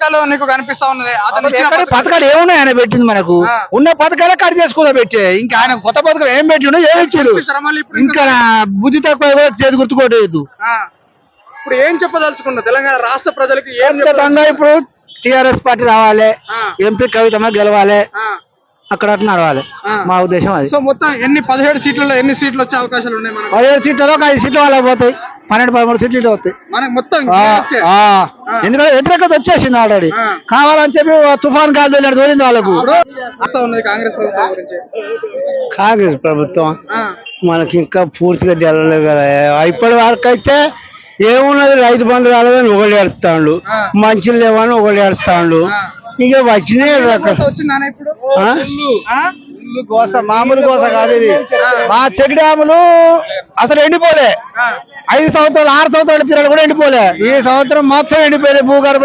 పథకాలు నీకు కనిపిస్తా ఉన్నది. అతను ఇచ్చిన ఎక్కడ పథకాలు ఏమున్నాయి ఆయన పెట్టింది మనకు ఉన్న పథకాలే కట్ చేసుకుందా పెట్టే ఇంకా ఆయన కొత్త పథకం ఏం పెట్టిండు ఏమి ఇచ్చాడు మళ్ళీ ఇప్పుడు ఇంకా బుద్ధి తక్కువ కూడా చేతి గుర్తుకోలేదు. ఇప్పుడు ఏం చెప్పదలుచుకున్నా తెలంగాణ రాష్ట్ర ప్రజలకి ఏం ఖచ్చితంగా ఇప్పుడు టిఆర్ఎస్ పార్టీ రావాలి, ఎంపీ కవితమ్మ గెలవాలి, అక్కడ అట్లా నడవాలి మా ఉద్దేశం అది. సో మొత్తం 17 సీట్లలో ఎన్ని సీట్లు వచ్చే అవకాశాలు ఉన్నాయి? 17 సీట్లలో 5 సీట్లు వాళ్ళకి పోతాయి, 12-13 సీట్లు ఇటు వస్తాయి మనకి మొత్తం. ఎందుకంటే వ్యతిరేకత వచ్చేసింది ఆల్రెడీ. కావాలని చెప్పి తుఫాన్ గాలి తోలింది వాళ్ళకు. కాంగ్రెస్ ప్రభుత్వం గురించి కాంగ్రెస్ ప్రభుత్వం మనకి ఇంకా పూర్తిగా తెలలేదు కదా. ఇప్పటి వరకు అయితే ఏమున్నది, రైతు బంధు రాలేదని ఒకళ్ళు ఏడుస్తాడు, మంచిలు లేవని ఒకళ్ళు ఏడుస్తాడు. ఇక వచ్చినాయి గోస, మామూలు గోస కాదు ఇది. మా చెక్ డ్యాములు అసలు ఎండిపోలే, 5 సంవత్సరాలు 6 సంవత్సరాల పిల్లలు కూడా ఎండిపోలే. ఈ సంవత్సరం మొత్తం ఎండిపోలే. భూగర్భ